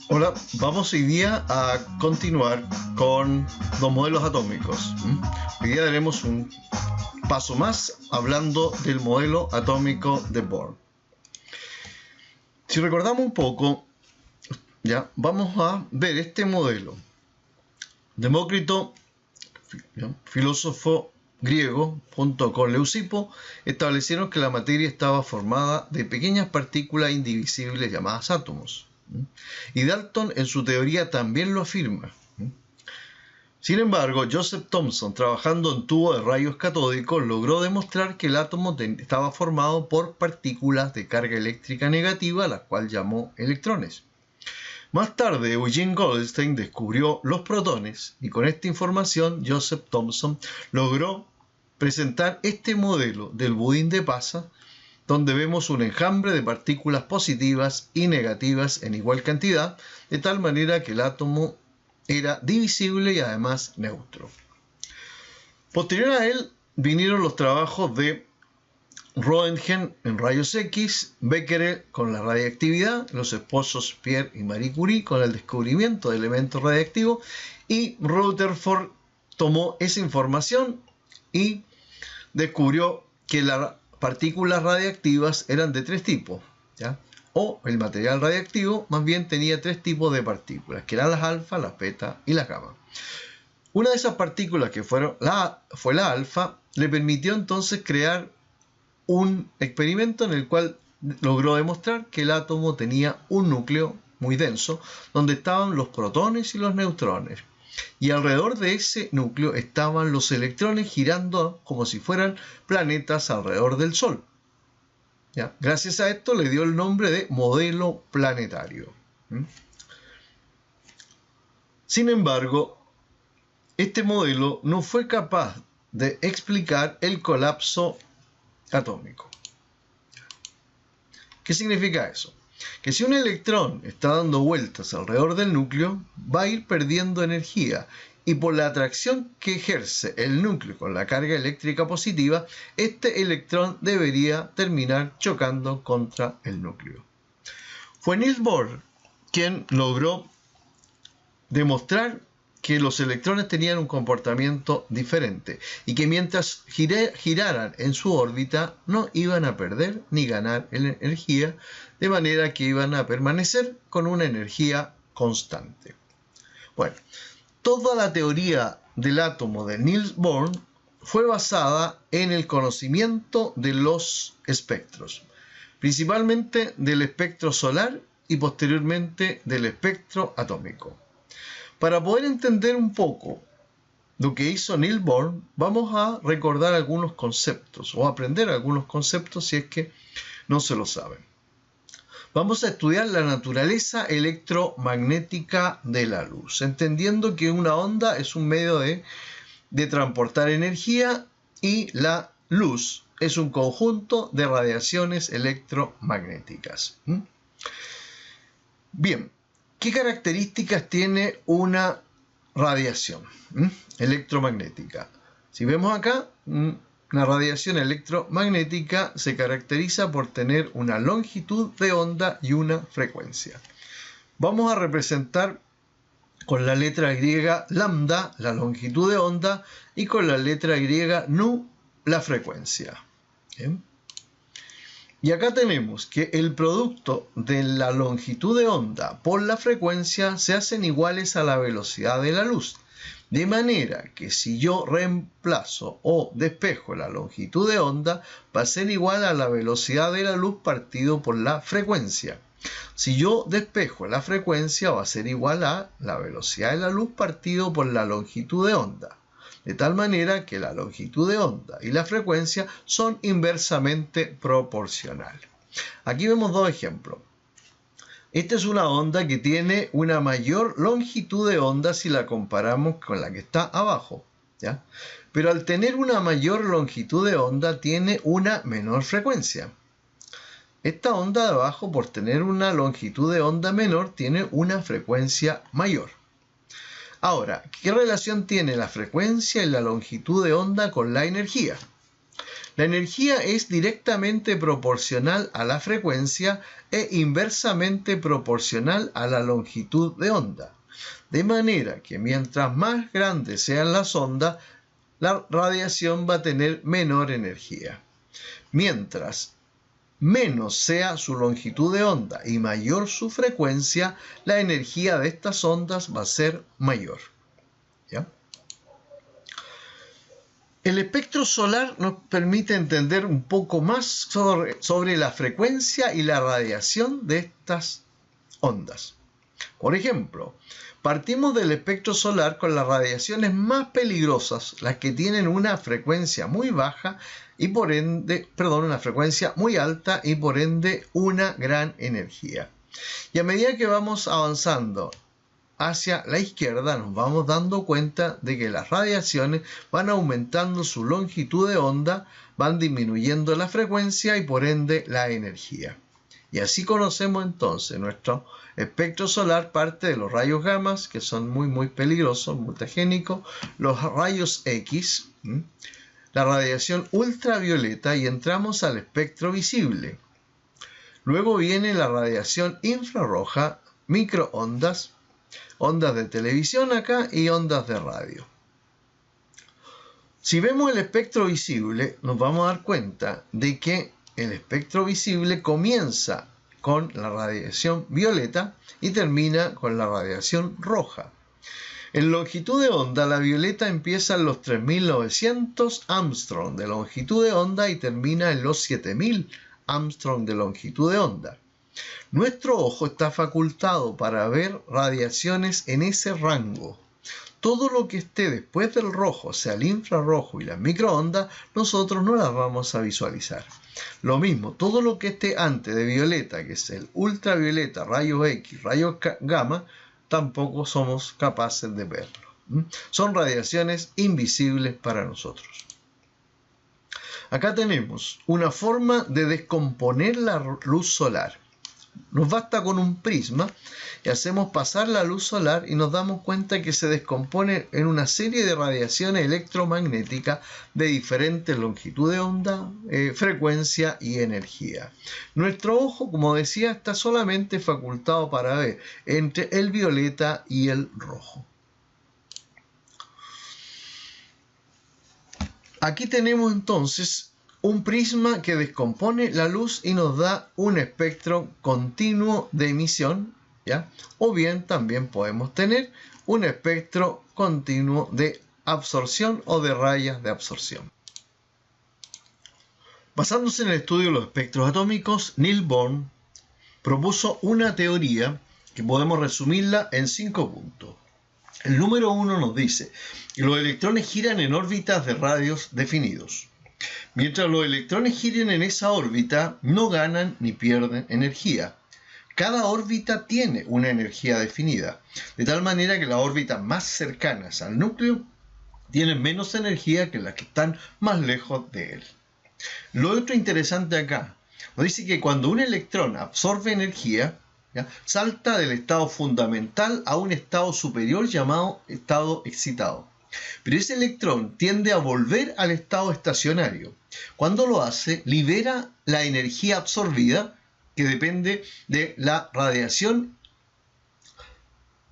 Hola, vamos hoy día a continuar con los modelos atómicos. Hoy día daremos un paso más hablando del modelo atómico de Bohr. Si recordamos un poco, ya vamos a ver este modelo. Demócrito, filósofo griego, junto con Leucipo, establecieron que la materia estaba formada de pequeñas partículas indivisibles llamadas átomos. Y Dalton en su teoría también lo afirma. Sin embargo, Joseph Thomson, trabajando en tubo de rayos catódicos, logró demostrar que el átomo estaba formado por partículas de carga eléctrica negativa, las cuales llamó electrones. Más tarde, Eugene Goldstein descubrió los protones y con esta información Joseph Thomson logró presentar este modelo del budín de pasa, donde vemos un enjambre de partículas positivas y negativas en igual cantidad, de tal manera que el átomo era divisible y además neutro. Posterior a él vinieron los trabajos de Röntgen en rayos X, Becquerel con la radiactividad, los esposos Pierre y Marie Curie con el descubrimiento de elementos radiactivos, y Rutherford tomó esa información y descubrió que las partículas radiactivas eran de tres tipos, ¿ya? O el material radiactivo más bien tenía tres tipos de partículas, que eran las alfa, las beta y las gamma. Una de esas partículas que fue la alfa, le permitió entonces crear un experimento en el cual logró demostrar que el átomo tenía un núcleo muy denso, donde estaban los protones y los neutrones. Y alrededor de ese núcleo estaban los electrones girando como si fueran planetas alrededor del Sol. ¿Ya? Gracias a esto le dio el nombre de modelo planetario. Sin embargo, este modelo no fue capaz de explicar el colapso atómico. ¿Qué significa eso? Que si un electrón está dando vueltas alrededor del núcleo, va a ir perdiendo energía y por la atracción que ejerce el núcleo con la carga eléctrica positiva, este electrón debería terminar chocando contra el núcleo. Fue Niels Bohr quien logró demostrar que los electrones tenían un comportamiento diferente y que mientras giraran en su órbita no iban a perder ni ganar energía, de manera que iban a permanecer con una energía constante. Bueno, toda la teoría del átomo de Niels Bohr fue basada en el conocimiento de los espectros, principalmente del espectro solar y posteriormente del espectro atómico. Para poder entender un poco lo que hizo Niels Bohr, vamos a recordar algunos conceptos o aprender algunos conceptos si es que no se lo saben. Vamos a estudiar la naturaleza electromagnética de la luz, entendiendo que una onda es un medio de transportar energía y la luz es un conjunto de radiaciones electromagnéticas. Bien. ¿Qué características tiene una radiación electromagnética? Si vemos acá, una radiación electromagnética se caracteriza por tener una longitud de onda y una frecuencia. Vamos a representar con la letra griega lambda la longitud de onda y con la letra griega nu la frecuencia. ¿Bien? Y acá tenemos que el producto de la longitud de onda por la frecuencia se hacen iguales a la velocidad de la luz. De manera que si yo reemplazo o despejo la longitud de onda, va a ser igual a la velocidad de la luz partido por la frecuencia. Si yo despejo la frecuencia, va a ser igual a la velocidad de la luz partido por la longitud de onda. De tal manera que la longitud de onda y la frecuencia son inversamente proporcionales. Aquí vemos dos ejemplos. Esta es una onda que tiene una mayor longitud de onda si la comparamos con la que está abajo, ¿ya? Pero al tener una mayor longitud de onda tiene una menor frecuencia. Esta onda de abajo, por tener una longitud de onda menor, tiene una frecuencia mayor. Ahora, ¿qué relación tiene la frecuencia y la longitud de onda con la energía? La energía es directamente proporcional a la frecuencia e inversamente proporcional a la longitud de onda. De manera que mientras más grandes sean las ondas, la radiación va a tener menor energía. Mientras menos sea su longitud de onda y mayor su frecuencia, la energía de estas ondas va a ser mayor. ¿Ya? El espectro solar nos permite entender un poco más sobre la frecuencia y la radiación de estas ondas. Por ejemplo, partimos del espectro solar con las radiaciones más peligrosas, las que tienen una frecuencia muy baja y por ende, una frecuencia muy alta y por ende una gran energía. Y a medida que vamos avanzando hacia la izquierda, nos vamos dando cuenta de que las radiaciones van aumentando su longitud de onda, van disminuyendo la frecuencia y por ende la energía. Y así conocemos entonces nuestro espectro solar, parte de los rayos gamma, que son muy peligrosos, mutagénicos, los rayos X, la radiación ultravioleta y entramos al espectro visible. Luego viene la radiación infrarroja, microondas, ondas de televisión acá y ondas de radio. Si vemos el espectro visible, nos vamos a dar cuenta de que el espectro visible comienza con la radiación violeta y termina con la radiación roja. En longitud de onda, la violeta empieza en los 3900 Armstrong de longitud de onda y termina en los 7000 Armstrong de longitud de onda. Nuestro ojo está facultado para ver radiaciones en ese rango. Todo lo que esté después del rojo, sea el infrarrojo y las microondas, nosotros no las vamos a visualizar. Lo mismo, todo lo que esté antes de violeta, que es el ultravioleta, rayos X, rayos gamma, tampoco somos capaces de verlo. Son radiaciones invisibles para nosotros. Acá tenemos una forma de descomponer la luz solar. Nos basta con un prisma y hacemos pasar la luz solar y nos damos cuenta que se descompone en una serie de radiaciones electromagnéticas de diferentes longitudes de onda, frecuencia y energía. Nuestro ojo, como decía, está solamente facultado para ver entre el violeta y el rojo. Aquí tenemos entonces un prisma que descompone la luz y nos da un espectro continuo de emisión, ¿ya? O bien también podemos tener un espectro continuo de absorción o de rayas de absorción. Basándose en el estudio de los espectros atómicos, Niels Bohr propuso una teoría que podemos resumirla en 5 puntos. El número 1 nos dice que los electrones giran en órbitas de radios definidos. Mientras los electrones giren en esa órbita, no ganan ni pierden energía. Cada órbita tiene una energía definida, de tal manera que las órbitas más cercanas al núcleo tienen menos energía que las que están más lejos de él. Lo otro interesante acá, nos dice que cuando un electrón absorbe energía, ¿ya?, salta del estado fundamental a un estado superior llamado estado excitado. Pero ese electrón tiende a volver al estado estacionario. Cuando lo hace, libera la energía absorbida, que depende de la radiación,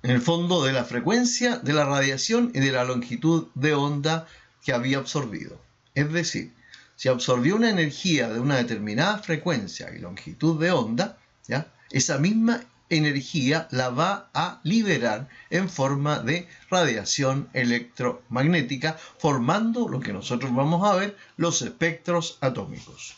en el fondo de la frecuencia de la radiación y de la longitud de onda que había absorbido. Es decir, si absorbió una energía de una determinada frecuencia y longitud de onda, ¿ya?, esa misma energía la va a liberar en forma de radiación electromagnética, formando lo que nosotros vamos a ver, los espectros atómicos.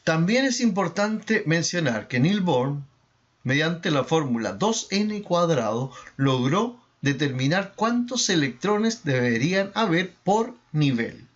También es importante mencionar que Niels Bohr, mediante la fórmula 2n², logró determinar cuántos electrones deberían haber por nivel.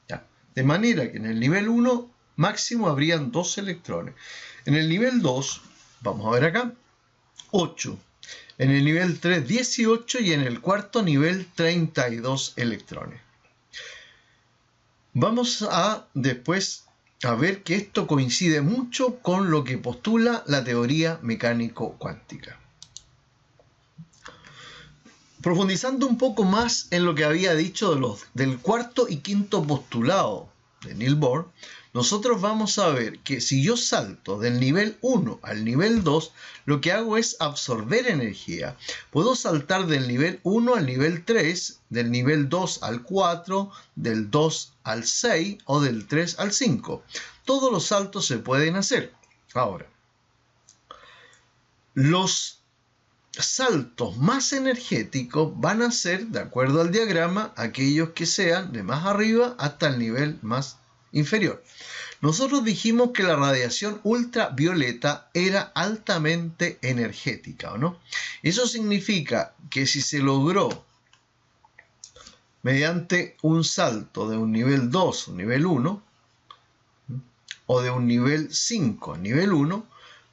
¿Ya? De manera que en el nivel 1 máximo habrían 2 electrones. En el nivel 2, vamos a ver acá, 8. En el nivel 3, 18 y en el cuarto nivel, 32 electrones. Vamos a después a ver que esto coincide mucho con lo que postula la teoría mecánico-cuántica. Profundizando un poco más en lo que había dicho del cuarto y quinto postulado de Niels Bohr, nosotros vamos a ver que si yo salto del nivel 1 al nivel 2, lo que hago es absorber energía. Puedo saltar del nivel 1 al nivel 3, del nivel 2 al 4, del 2 al 6 o del 3 al 5. Todos los saltos se pueden hacer. Ahora, los saltos más energéticos van a ser, de acuerdo al diagrama, aquellos que sean de más arriba hasta el nivel más inferior. Nosotros dijimos que la radiación ultravioleta era altamente energética, ¿o no? Eso significa que si se logró mediante un salto de un nivel 2 a un nivel 1 o de un nivel 5 a nivel 1,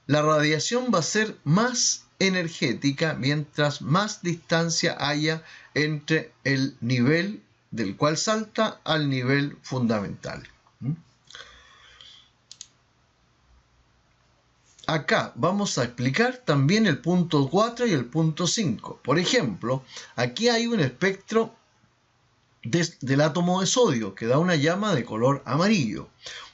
la radiación va a ser más energética mientras más distancia haya entre el nivel del cual salta al nivel fundamental. Acá vamos a explicar también el punto 4 y el punto 5. Por ejemplo, aquí hay un espectro del átomo de sodio que da una llama de color amarillo.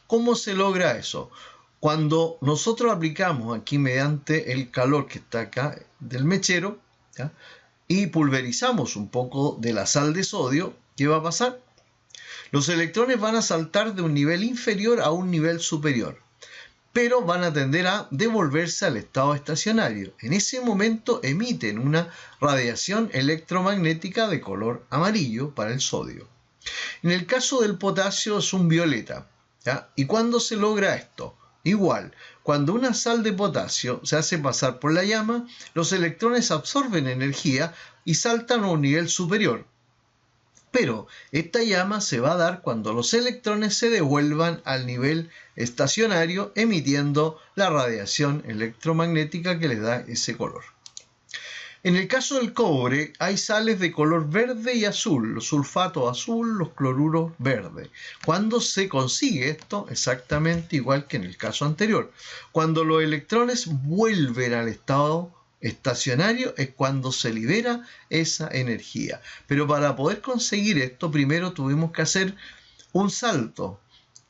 ¿Cómo se logra eso? Cuando nosotros aplicamos aquí mediante el calor que está acá del mechero, ¿ya?, y pulverizamos un poco de la sal de sodio, ¿qué va a pasar? Los electrones van a saltar de un nivel inferior a un nivel superior, pero van a tender a devolverse al estado estacionario. En ese momento emiten una radiación electromagnética de color amarillo para el sodio. En el caso del potasio es un violeta, ¿ya? ¿Y cuándo se logra esto? Igual, cuando una sal de potasio se hace pasar por la llama, los electrones absorben energía y saltan a un nivel superior. Pero esta llama se va a dar cuando los electrones se devuelvan al nivel estacionario, emitiendo la radiación electromagnética que les da ese color. En el caso del cobre, hay sales de color verde y azul, los sulfatos azul, los cloruros verde. ¿Cuándo se consigue esto? Exactamente igual que en el caso anterior. Cuando los electrones vuelven al estado estacionario es cuando se libera esa energía. Pero para poder conseguir esto, primero tuvimos que hacer un salto.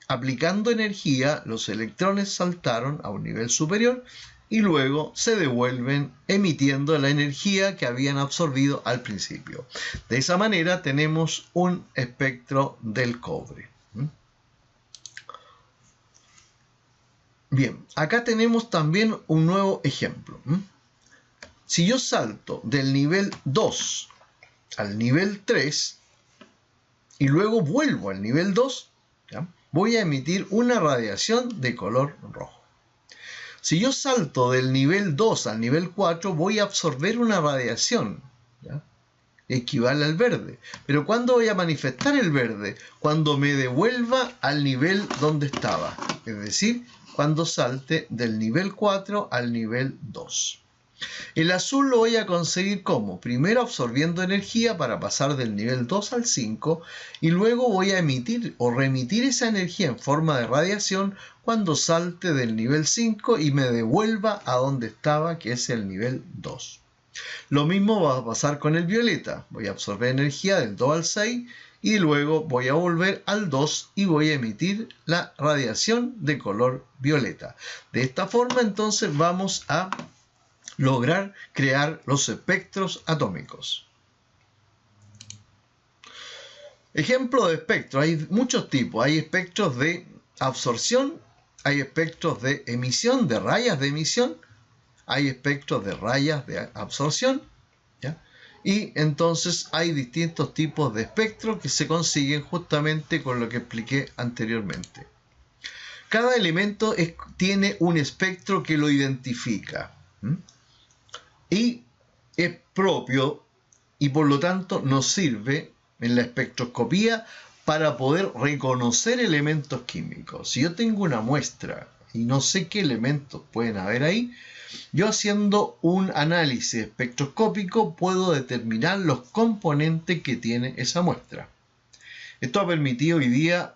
Aplicando energía, los electrones saltaron a un nivel superior y luego se devuelven emitiendo la energía que habían absorbido al principio. De esa manera tenemos un espectro del cobre. Bien, acá tenemos también un nuevo ejemplo. Si yo salto del nivel 2 al nivel 3 y luego vuelvo al nivel 2, ¿ya?, voy a emitir una radiación de color rojo. Si yo salto del nivel 2 al nivel 4, voy a absorber una radiación, ¿ya?, equivale al verde. Pero ¿cuándo voy a manifestar el verde? Cuando me devuelva al nivel donde estaba. Es decir, cuando salte del nivel 4 al nivel 2. El azul lo voy a conseguir ¿cómo? Primero absorbiendo energía para pasar del nivel 2 al 5 y luego voy a emitir o remitir esa energía en forma de radiación cuando salte del nivel 5 y me devuelva a donde estaba, que es el nivel 2. Lo mismo va a pasar con el violeta. Voy a absorber energía del 2 al 6 y luego voy a volver al 2 y voy a emitir la radiación de color violeta. De esta forma entonces vamos a lograr crear los espectros atómicos. Ejemplo de espectro, hay muchos tipos. Hay espectros de absorción, hay espectros de emisión, de rayas de emisión, hay espectros de rayas de absorción, ¿ya? Y entonces hay distintos tipos de espectros que se consiguen justamente con lo que expliqué anteriormente. Cada elemento tiene un espectro que lo identifica. Y es propio y por lo tanto nos sirve en la espectroscopía para poder reconocer elementos químicos. Si yo tengo una muestra y no sé qué elementos pueden haber ahí, yo haciendo un análisis espectroscópico puedo determinar los componentes que tiene esa muestra. Esto ha permitido hoy día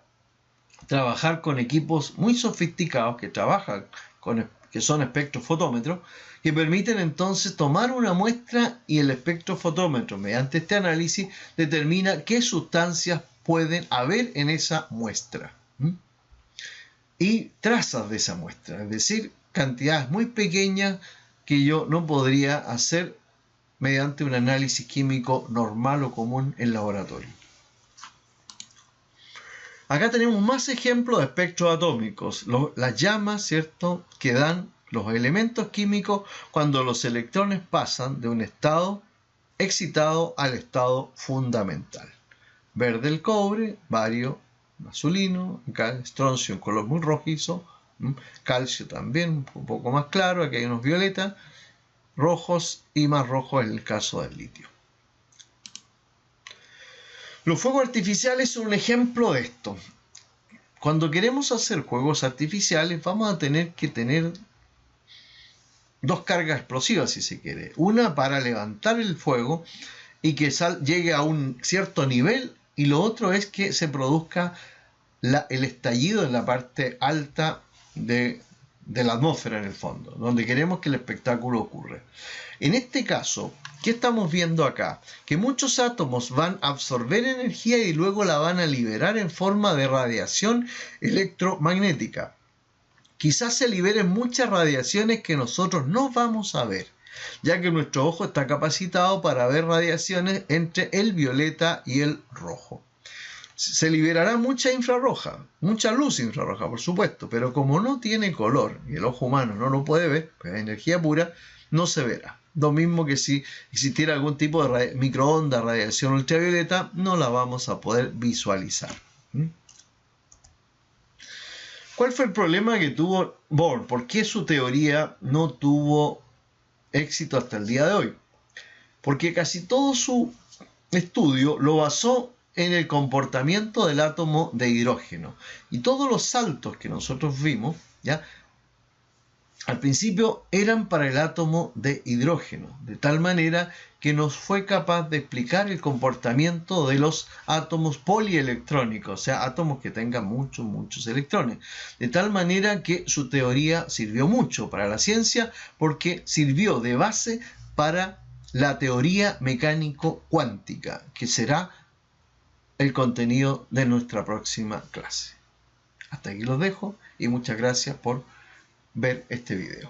trabajar con equipos muy sofisticados que son espectrofotómetros, que permiten entonces tomar una muestra y el espectrofotómetro, mediante este análisis, determina qué sustancias pueden haber en esa muestra. y trazas de esa muestra, es decir, cantidades muy pequeñas que yo no podría hacer mediante un análisis químico normal o común en laboratorio. Acá tenemos más ejemplos de espectros atómicos, las llamas, ¿cierto?, que dan los elementos químicos cuando los electrones pasan de un estado excitado al estado fundamental. Verde el cobre, bario azulino, acá estroncio en color muy rojizo, calcio también un poco más claro, aquí hay unos violetas, rojos y más rojos en el caso del litio. Los fuegos artificiales son un ejemplo de esto. Cuando queremos hacer fuegos artificiales vamos a tener que tener dos cargas explosivas, si se quiere. Una para levantar el fuego y que llegue a un cierto nivel, y lo otro es que se produzca el estallido en la parte alta de la atmósfera, en el fondo, donde queremos que el espectáculo ocurra. En este caso, ¿qué estamos viendo acá? Que muchos átomos van a absorber energía y luego la van a liberar en forma de radiación electromagnética. Quizás se liberen muchas radiaciones que nosotros no vamos a ver, ya que nuestro ojo está capacitado para ver radiaciones entre el violeta y el rojo. Se liberará mucha infrarroja, mucha luz infrarroja, por supuesto, pero como no tiene color y el ojo humano no lo puede ver, pues energía pura, no se verá. Lo mismo que si existiera algún tipo de microondas, radiación ultravioleta, no la vamos a poder visualizar. ¿Cuál fue el problema que tuvo Bohr? ¿Por qué su teoría no tuvo éxito hasta el día de hoy? Porque casi todo su estudio lo basó en el comportamiento del átomo de hidrógeno. Y todos los saltos que nosotros vimos, ¿ya?, al principio eran para el átomo de hidrógeno, de tal manera que nos fue capaz de explicar el comportamiento de los átomos polielectrónicos, o sea, átomos que tengan muchos electrones. De tal manera que su teoría sirvió mucho para la ciencia porque sirvió de base para la teoría mecánico-cuántica, que será el contenido de nuestra próxima clase. Hasta aquí los dejo y muchas gracias por ver este video.